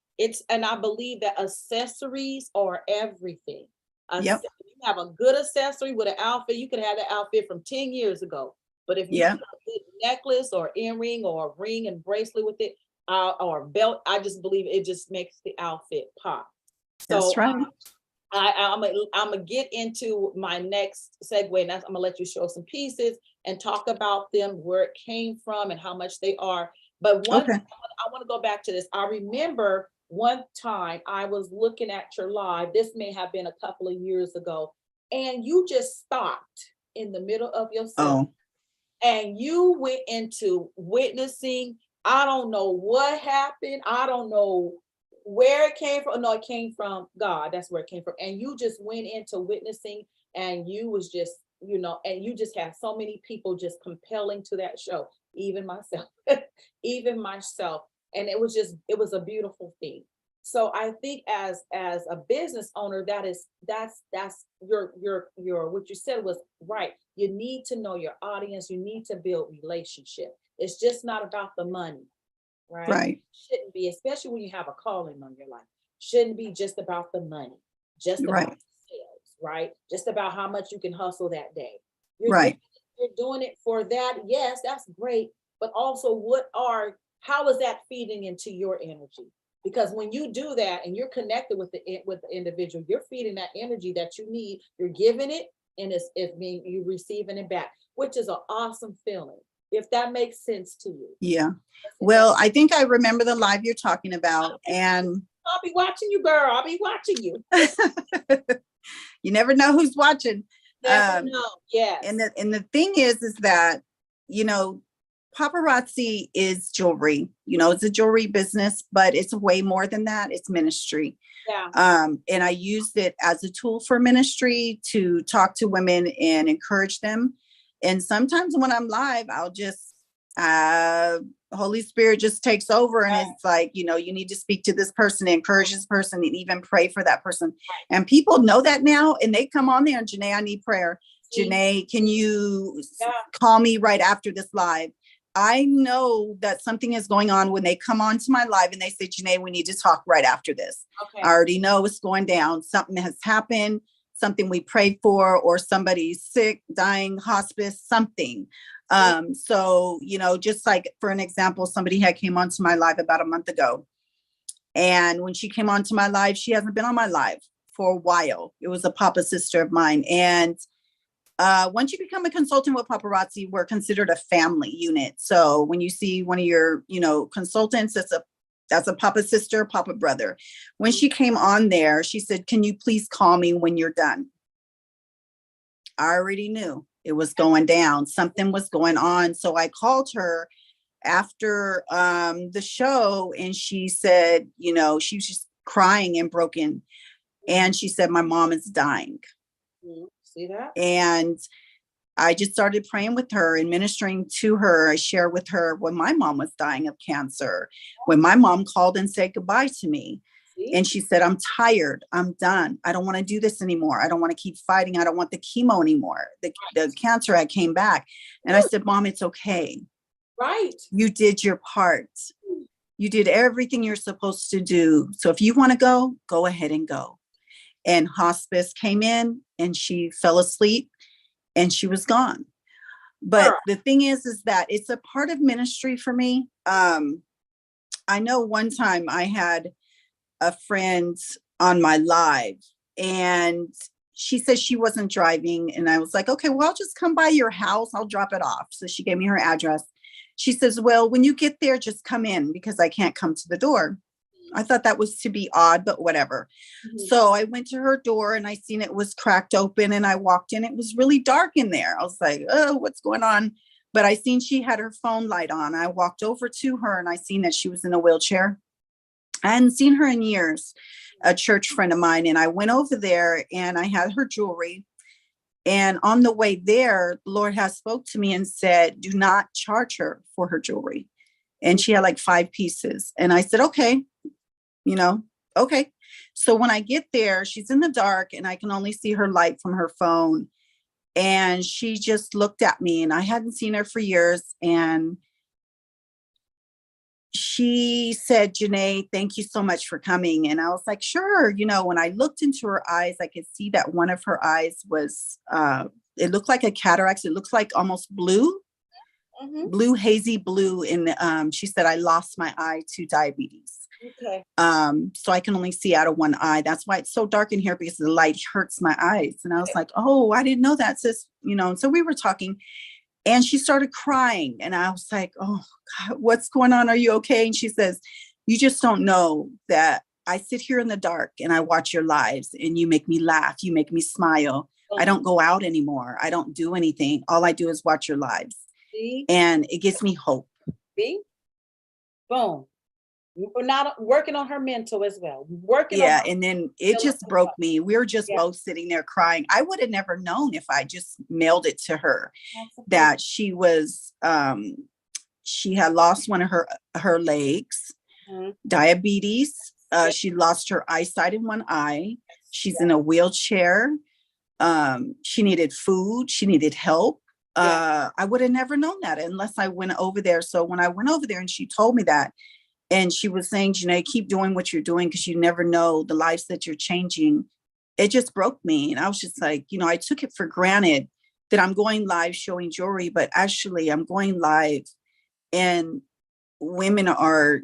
And I believe that accessories are everything. Yep. If you have a good accessory with an outfit, you could have that outfit from 10 years ago. But if you Yep. put a good necklace or earring or a ring and bracelet with it, or belt, I just believe it just makes the outfit pop. That's So right. I'm gonna get into my next segue, and I'm gonna let you show some pieces and talk about them, where it came from, and how much they are. But Okay. I want to go back to this. I remember one time I was looking at your live. This may have been a couple of years ago, and you just stopped in the middle of yourself, Oh, and you went into witnessing. I don't know what happened. I don't know where it came from. No, it came from God. That's where it came from. And you just went into witnessing, and you was just, and you just had so many people just compelling to that show, even myself, even myself. And it was a beautiful thing. So I think as a business owner, that's your what you said was right. You need to know your audience. You need to build relationship. It's just not about the money, right? right. Shouldn't be, especially when you have a calling on your life. Shouldn't be just about the money, just about Right. sales, right? Just about how much you can hustle that day. You're Right. you're doing it for that. Yes, that's great. But also how is that feeding into your energy? Because when you do that and you're connected with the individual, you're feeding that energy that you need. You're giving it, and it's being you receiving it back, which is an awesome feeling. If that makes sense to you. Yeah. Well, I think I remember the live you're talking about, and I'll be watching you, girl. I'll be watching you. you never know who's watching. Never know. Yes. And the thing is that, you know, paparazzi is jewelry. You know, it's a jewelry business, but it's way more than that. It's ministry. Yeah. And I used it as a tool for ministry to talk to women and encourage them. And sometimes when I'm live, I'll just Holy Spirit just takes over, and it's like, you need to speak to this person, encourage this person, and even pray for that person. And people know that now, and they come on there and Janae, I need prayer. Janae, can you call me right after this live? I know that something is going on when they come on to my live and they say, Janae, we need to talk right after this. Okay. I already know it's going down. Something has happened, something we prayed for, or somebody's sick, dying, hospice, something. So, just like for an example, somebody had came onto my live about a month ago. And when she came onto my live, she hasn't been on my live for a while. It was a papa sister of mine. And once you become a consultant with paparazzi, we're considered a family unit. So when you see one of your, consultants, that's a papa sister, papa brother. When she came on there, she said, can you please call me when you're done? I already knew it was going down. Something was going on. So I called her after the show, and she said, she was just crying and broken. And she said, my mom is dying. See that? And I just started praying with her and ministering to her. I shared with her when my mom was dying of cancer, when my mom called and said goodbye to me. And she said, I'm tired. I'm done. I don't want to do this anymore. I don't want to keep fighting. I don't want the chemo anymore. The cancer had came back. And I said, Mom, it's okay. Right. You did your part. You did everything you're supposed to do. So if you want to go ahead and go. And hospice came in and she fell asleep and she was gone. But the thing is that it's a part of ministry for me. I know one time I had a friend on my live, and she said she wasn't driving. And I was like, okay, well, I'll just come by your house. I'll drop it off. So she gave me her address. She says, well, when you get there, just come in because I can't come to the door. I thought that was to be odd, but whatever. So I went to her door and I seen it was cracked open and I walked in. It was really dark in there. I was like, oh, what's going on? But I seen she had her phone light on. I walked over to her and I seen that she was in a wheelchair. I hadn't seen her in years, a church friend of mine. And I went over there and I had her jewelry. And on the way there, the Lord has spoke to me and said, do not charge her for her jewelry. And she had like 5 pieces. And I said, okay, okay. So when I get there, she's in the dark and I can only see her light from her phone. And she just looked at me and I hadn't seen her for years. And she said, Janae, thank you so much for coming. And I was like, sure. When I looked into her eyes, I could see that one of her eyes was, it looked like a cataract. It looks like almost blue, hazy blue. And she said, I lost my eye to diabetes. Okay. So I can only see out of one eye. That's why it's so dark in here, because the light hurts my eyes. And I was like, oh, I didn't know that, sis. And so we were talking and she started crying and I was like, oh God, what's going on? Are you okay? And she says, you just don't know that I sit here in the dark and I watch your lives and you make me laugh. You make me smile. I don't go out anymore. I don't do anything. All I do is watch your lives. See? And it gives me hope. See? Boom. We're not working on her mental as well. Yeah. And then it just broke me. We were just both sitting there crying. I would have never known if I just mailed it to her that she was, she had lost one of her legs, diabetes. She lost her eyesight in one eye. She's in a wheelchair. She needed food. She needed help. I would have never known that unless I went over there. So when I went over there and she told me that, and she was saying, keep doing what you're doing because you never know the lives that you're changing. It just broke me. And I was just like, I took it for granted that I'm going live showing jewelry, but actually I'm going live and women are,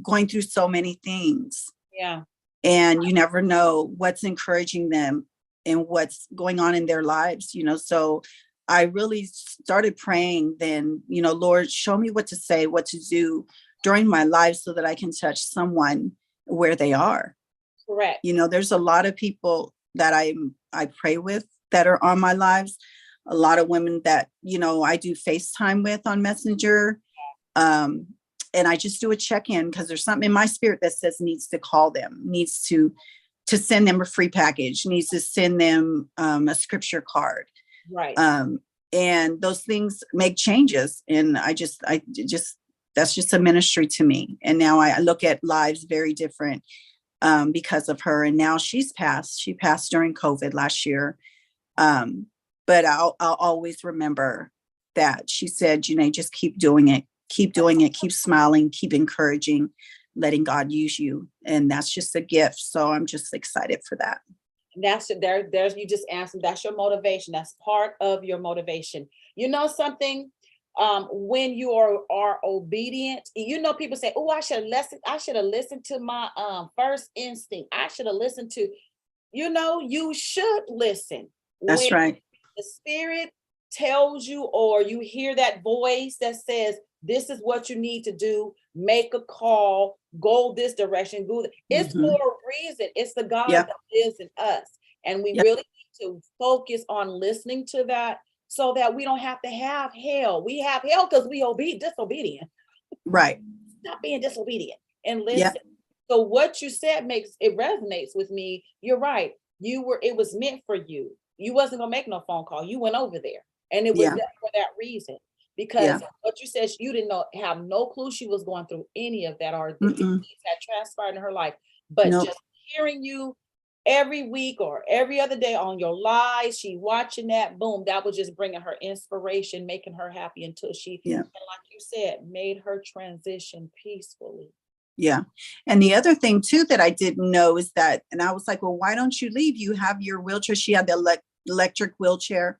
going through so many things. Yeah. And you never know what's encouraging them and what's going on in their lives, so I really started praying then, Lord, show me what to say, what to do during my life so that I can touch someone where they are. Correct. There's a lot of people that I pray with that are on my lives. A lot of women that, I do FaceTime with on Messenger. And I just do a check-in because there's something in my spirit that says needs to call them, needs to send them a free package, needs to send them a scripture card. Right. And those things make changes. And I just that's just a ministry to me. And now I look at lives very different because of her. And now she's passed. She passed during COVID last year. But I'll always remember that she said, just keep doing it, keep smiling, keep encouraging, letting God use you. And that's just a gift. So I'm just excited for that. That's there's you just answered. That's your motivation. That's part of your motivation. Something. When you are obedient, people say, oh, I should have listened to my first instinct. I should have listened to, you should listen. That's right. The spirit tells you, or you hear that voice that says, this is what you need to do, make a call, go this direction, it's for a reason. It's the God that lives in us. And we really need to focus on listening to that, so that we don't have to have hell. We have hell because we disobedient. Right. Not being disobedient and listen. Yeah. So what you said it resonates with me. You're right. It was meant for you. You wasn't gonna make no phone call. You went over there, and it was for that reason. Because what you said, you didn't have no clue she was going through any of that, or the things that transpired in her life. But just hearing you every week or every other day on your lives, she watching that, boom, that was just bringing her inspiration, making her happy until she, and like you said, made her transition peacefully. Yeah. And the other thing too that I didn't know is that, and I was like, well, why don't you leave? You have your wheelchair. She had the electric wheelchair.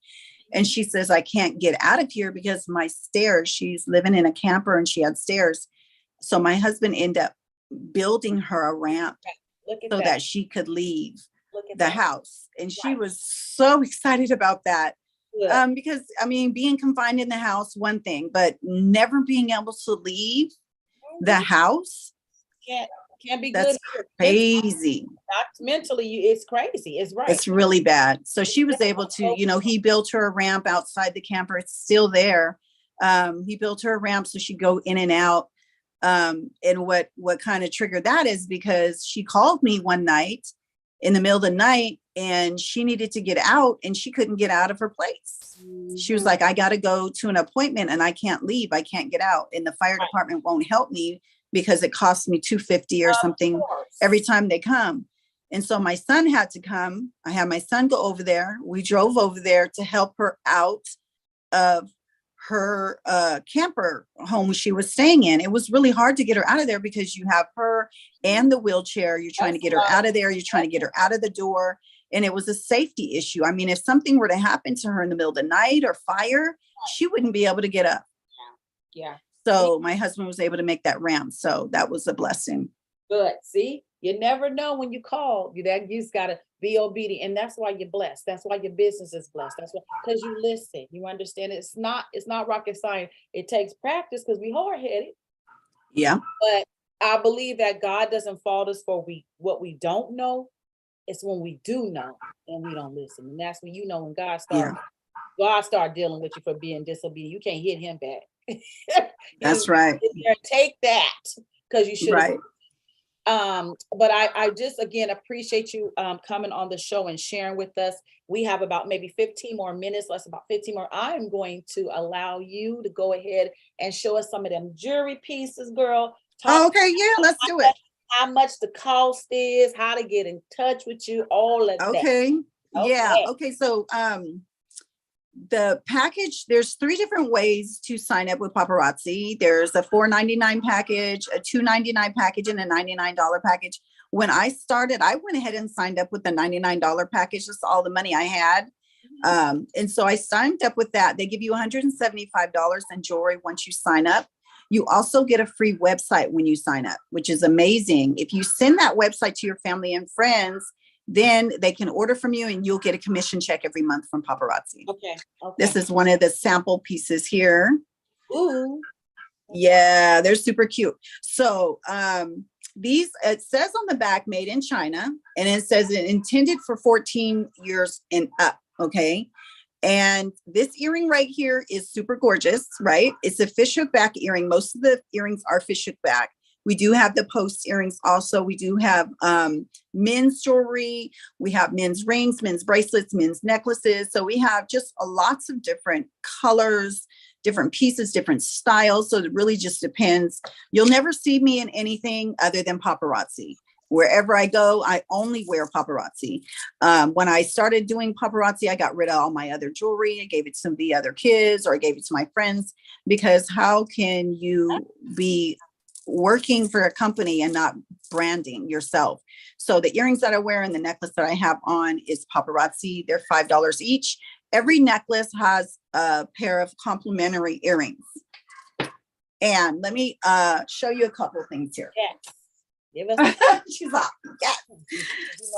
And she says, I can't get out of here because my stairs, she's living in a camper and she had stairs. So my husband ended up building her a ramp so that she could leave. Look at the that. house. And she Right. was so excited about that. Good. Because I mean, being confined in the house, one thing, but never being able to leave the Mhm. house, Can't be that's good here. crazy. Not mentally, it's crazy. It's right. It's really bad. So she was Exactly. able to, he built her a ramp outside the camper. It's still there. He built her a ramp so she'd go in and out. And what kind of triggered that is because she called me one night in the middle of the night and she needed to get out and she couldn't get out of her place. She was Mhm. like, I got to go to an appointment and I can't leave. I can't get out. And the fire Right. department won't help me because it costs me $250 or Of something course. every time they come. And so my son had to come. I had my son go over there. We drove over there to help her out of her camper home she was staying in. It was really hard to get her out of there because you have her and the wheelchair. You're trying to get her out of there. You're trying to get her out of the door. And it was a safety issue. I mean, if something were to happen to her in the middle of the night or fire, she wouldn't be able to get up. Yeah. So my husband was able to make that ramp. So that was a blessing. Good. See, you never know when you call. You just gotta be obedient, and that's why you're blessed. That's why your business is blessed. That's why, because you listen. You understand. It's not rocket science. It takes practice because we hard headed. Yeah. But I believe that God doesn't fault us for what we don't know. It's when we do know and we don't listen, and that's when when God start dealing with you for being disobedient. You can't hit him back. That's right. Take that because you should have. Right. But I just again appreciate you coming on the show and sharing with us. We have about maybe 15 more minutes, less about 15 more. I'm going to allow you to go ahead and show us some of them jewelry pieces, girl. Oh, okay, yeah, let's do it. How much the cost is, how to get in touch with you, all of that. Okay. Yeah. Okay. So the package, there's 3 different ways to sign up with Paparazzi. There's a $4.99 package, a $2.99 package, and a $99 package. When I started, I went ahead and signed up with the $99 package. That's all the money I had. And so I signed up with that. They give you $175 in jewelry once you sign up. You also get a free website when you sign up, which is amazing. If you send that website to your family and friends, then they can order from you and you'll get a commission check every month from Paparazzi. Okay. This is one of the sample pieces here. Ooh. Yeah, they're super cute. So these, it says on the back, made in China, and it says it intended for 14 years and up. Okay. And this earring right here is super gorgeous, right? It's a fishhook back earring. Most of the earrings are fishhook back. We do have the post earrings also. We do have men's jewelry. We have men's rings, men's bracelets, men's necklaces. So we have just lots of different colors, different pieces, different styles. So it really just depends. You'll never see me in anything other than Paparazzi. Wherever I go, I only wear Paparazzi. When I started doing Paparazzi, I got rid of all my other jewelry. I gave it to the other kids or I gave it to my friends, because how can you be working for a company and not branding yourself? So the earrings that I wear and the necklace that I have on is Paparazzi. They're $5 each. Every necklace has a pair of complimentary earrings. And let me show you a couple of things here. Yes. Give us She's off. Yes.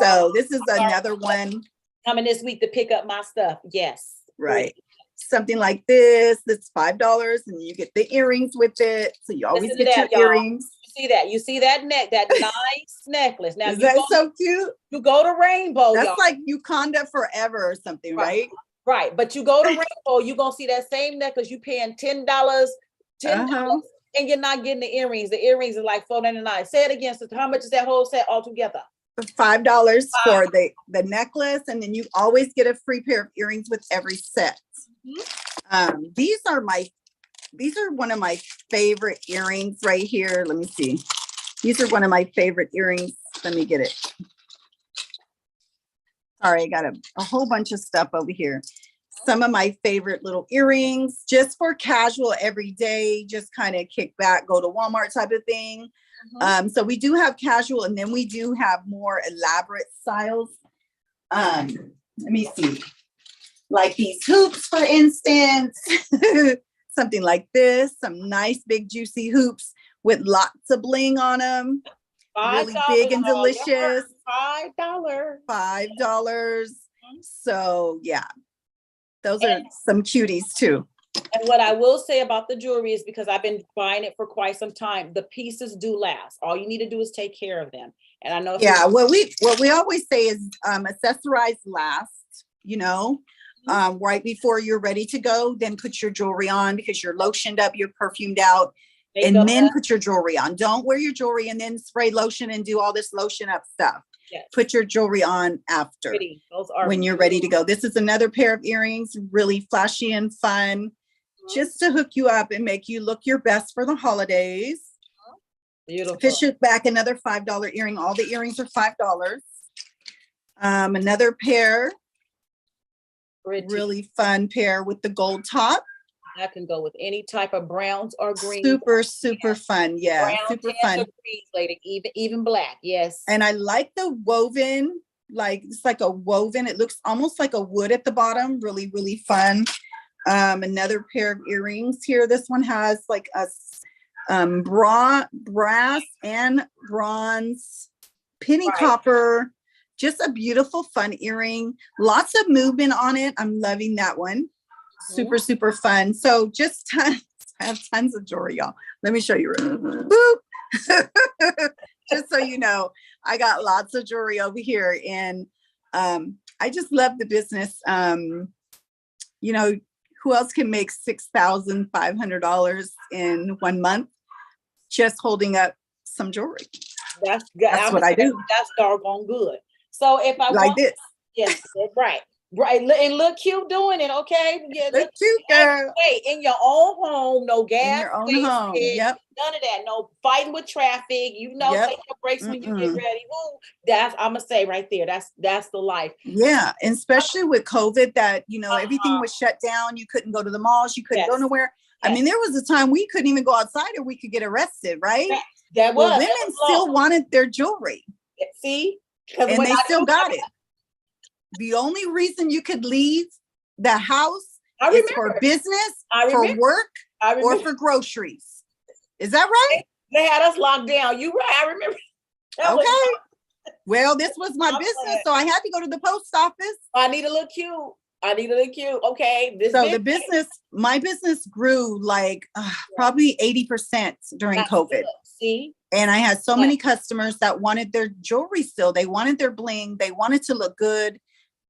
So this is another one. Coming this week to pick up my stuff. Yes. Right. Something like this. That's $5 and you get the earrings with it. So you always Listen to get that, your y'all. earrings. You see that? You see that that nice necklace. Now Is that so cute? you go to Rainbow. That's y'all. like Uconda Forever or something, right? Right. But you go to Rainbow, you're gonna see that same necklace. You paying $10, $10, and you're not getting the earrings. The earrings are like $4.99. Say it again. So how much is that whole set altogether? $5 for the necklace, and then you always get a free pair of earrings with every set. Mm-hmm. These are one of my favorite earrings right here. Let me see. These are one of my favorite earrings. Let me get it. Sorry, I got a whole bunch of stuff over here. Some of my favorite little earrings, just for casual every day, just kind of kick back, go to Walmart type of thing. So we do have casual, and then we do have more elaborate styles. Let me see, like these hoops, for instance, something like this, some nice big juicy hoops with lots of bling on them, really big and delicious. $5. $5. So yeah, those are some cuties too. And what I will say about the jewelry is, because I've been buying it for quite some time, the pieces do last. All you need to do is take care of them. And I know if Yeah, what we always say is accessorize last, right before you're ready to go, then put your jewelry on because you're lotioned up, you're perfumed out, and then put your jewelry on. Don't wear your jewelry and then spray lotion and do all this lotion up stuff. Yes. Put your jewelry on after, those are when you're ready to go. This is another pair of earrings, really flashy and fun, just to hook you up and make you look your best for the holidays. Beautiful. Fish it back, another $5 earring. All the earrings are $5. Another pair, really fun pair with the gold top. That can go with any type of browns or greens. Super fun. Yeah, brown, super tan, fun. or greens, lady, even black. Yes. And I like the woven, like it's like a woven. It looks almost like a wood at the bottom. Really fun. Another pair of earrings here. This one has like a brass and bronze penny copper. Just a beautiful fun earring. Lots of movement on it. I'm loving that one. Super fun. So just tons, I have tons of jewelry, y'all. Let me show you. Just so you know, I got lots of jewelry over here, and I just love the business. Who else can make $6,500 in 1 month just holding up some jewelry? That's good. That's what I do. That's doggone good. So if I like this, yes, right, and look cute doing it. Okay, yeah, look cute, girl. Hey, in your own home, no gas, in your own home. Yep. None of that. No fighting with traffic. Take your breaks when you get ready. Woo, I'm gonna say right there. That's the life. Yeah, and especially with COVID, that everything was shut down. You couldn't go to the malls. You couldn't go nowhere. Yes. I mean, there was a time we couldn't even go outside, or we could get arrested. Right? Women still wanted their jewelry. See, and they still got it. The only reason you could leave the house is for business, for work, or for groceries. Is that right? They had us locked down. You right? I remember. Okay. Well, this was my business, so I had to go to the post office. I need a little cute. Okay. My business grew like probably 80% during COVID. Good. See? And I had so many customers that wanted their jewelry still. They wanted their bling. They wanted to look good.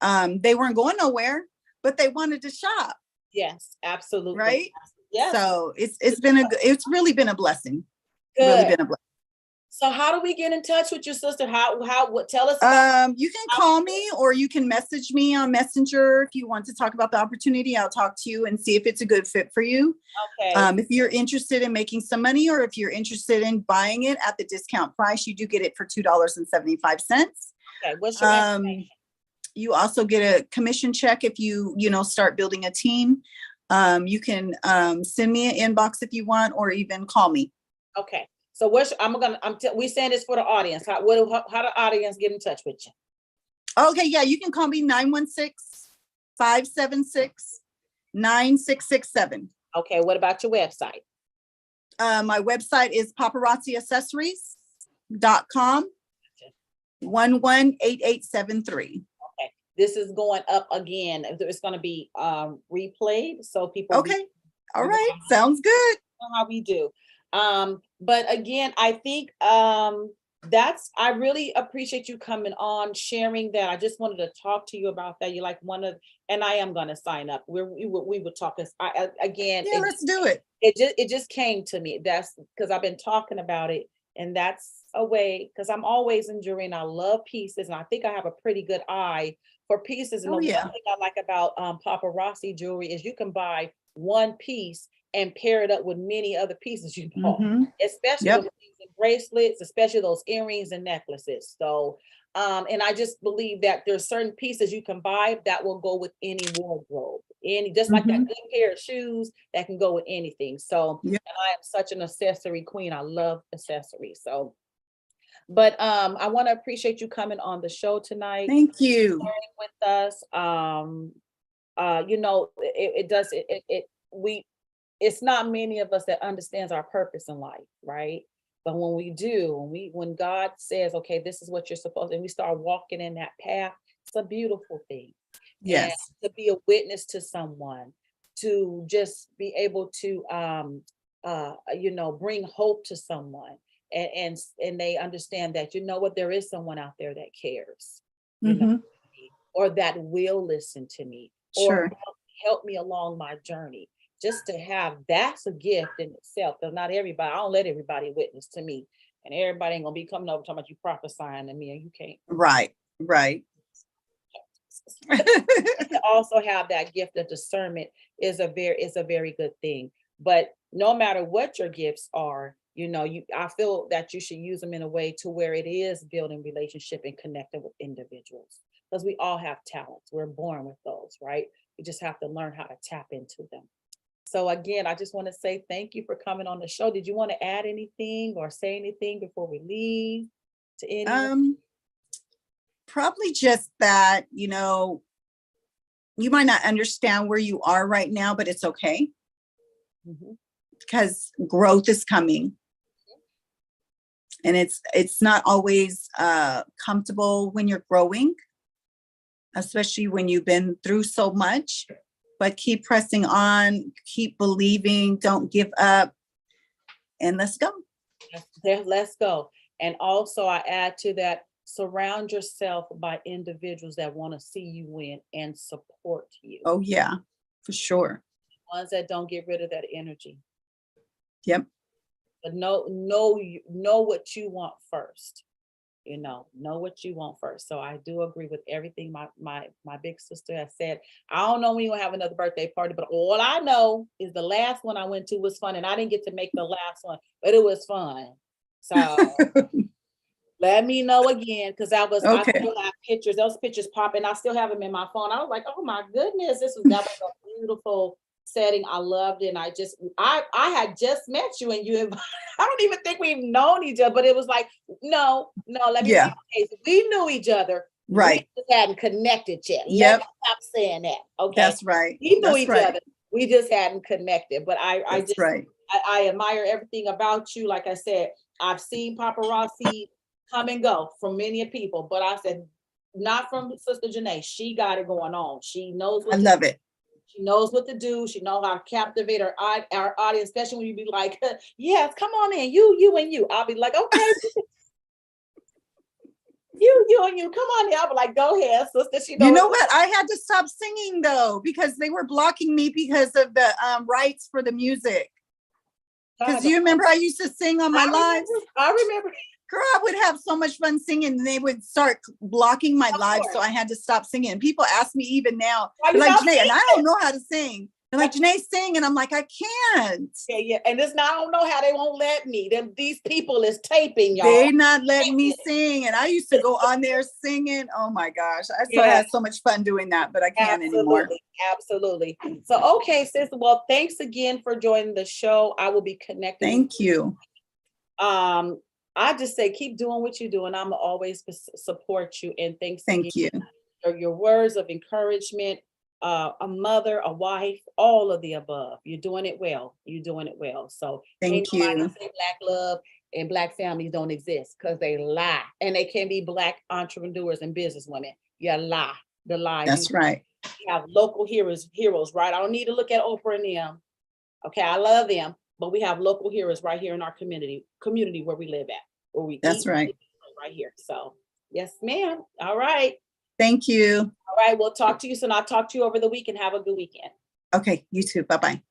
They weren't going nowhere, but they wanted to shop. Yes, absolutely. Right? Yes. So it's really been a blessing. Good. Really been a blessing. So how do we get in touch with your sister? What tell us? You can call me, or you can message me on Messenger if you want to talk about the opportunity. I'll talk to you and see if it's a good fit for you. Okay. If you're interested in making some money, or if you're interested in buying it at the discount price, you do get it for $2.75. Okay. What's your information? You also get a commission check if you start building a team. You can send me an inbox if you want, or even call me. Okay. So we saying this for the audience. How the audience get in touch with you? Okay, yeah, you can call me 916-576-9667. Okay, what about your website? My website is paparazziaccessories.com 118873. Okay, this is going up again. It's going to be replayed, so people. Okay, all right, sounds good. How we do. But again, I think I really appreciate you coming on, sharing that. I just wanted to talk to you about that. You're like and I am going to sign up. We would talk this again. Yeah, let's do it. It just came to me. That's because I've been talking about it, and that's a way, because I'm always in jewelry and I love pieces, and I think I have a pretty good eye for pieces. And one thing I like about paparazzi jewelry is you can buy one piece and pair it up with many other pieces you bought, especially with things and bracelets, especially those earrings and necklaces. So, and I just believe that there's certain pieces you can buy that will go with any wardrobe, just like that good pair of shoes that can go with anything. So, and I am such an accessory queen. I love accessories. So, but I want to appreciate you coming on the show tonight. Thank you. Sharing with us. It's not many of us that understands our purpose in life, right? But when we do, when God says, okay, this is what you're supposed to, and we start walking in that path, it's a beautiful thing. And Yes. to be a witness to someone, to just be able to bring hope to someone, and they understand that, you know what, there is someone out there that cares, you know, Mhm. or that will listen to me, or Sure. help me along my journey. Just to have, that's a gift in itself. Because not everybody, I don't let everybody witness to me. And everybody ain't gonna be coming over talking about you prophesying to me, and you can't. Right. Right. To also have that gift of discernment is a very good thing. But no matter what your gifts are, I feel that you should use them in a way to where it is building relationship and connecting with individuals, because we all have talents. We're born with those, right? We just have to learn how to tap into them. So again, I just want to say thank you for coming on the show. Did you want to add anything or say anything before we leave to anyone? Probably just that, you might not understand where you are right now, but it's okay, Mhm. because growth is coming. And it's not always comfortable when you're growing, especially when you've been through so much. But keep pressing on, keep believing, don't give up, and let's go. Let's go. And also I add to that, surround yourself by individuals that want to see you win and support you. Oh yeah, for sure. Ones that don't get rid of that energy. Yep. But know what you want first. Know what you want first. So I do agree with everything my big sister has said. I don't know when you're gonna have another birthday party, but all I know is the last one I went to was fun, and I didn't get to make the last one, but it was fun. So let me know again, because I Okay. still have pictures. Those pictures popping. I still have them in my phone. I was like, oh my goodness, that was a beautiful setting. I loved it. And I had just met you, and I don't even think we've known each other, but it was like, no, let me Yeah. we knew each other. Right. We just hadn't connected yet. Let Yep. me stop saying that. Okay. That's right. We knew That's each right. other. We just hadn't connected. But That's right. I admire everything about you. Like I said, I've seen paparazzi come and go from many people, but I said, not from Sister Janae. She got it going on. She knows I love it. She knows what to do. She knows how to captivate our audience, especially when you be like, yes, come on in, you and you. I'll be like, okay. you and you, come on in. I'll be like, go ahead, sister. You know what? I had to stop singing though, because they were blocking me because of the rights for the music. Because you remember I used to sing on my lives? I remember. Girl, I would have so much fun singing, and they would start blocking my live, so I had to stop singing. People ask me even now, they're like, Janae, and I don't know how to sing. They're like, Janae, sing, and I'm like, I can't. Yeah, and I don't know how they won't let me. These people is taping, y'all. They not letting me sing, and I used to go on there singing. Oh my gosh, I had so much fun doing that, but I can't anymore. Absolutely. So, okay, sis. Well, thanks again for joining the show. I will be connecting. Thank you. I just say keep doing what you do, and I'm always support you. And thanks Thank again you for your words of encouragement. A mother, a wife, all of the above. You're doing it well. You're doing it well. So thank you. Say Black love and Black families don't exist, because they lie, and they can be Black entrepreneurs and businesswomen. You lie. The lie. That's right. You have local heroes, right? I don't need to look at Oprah and them. Okay, I love them. But we have local heroes right here in our community where we live at, where we That's right. Right here. So yes, ma'am. All right. Thank you. All right. We'll talk to you soon. I'll talk to you over the weekend. Have a good weekend. Okay, you too. Bye-bye.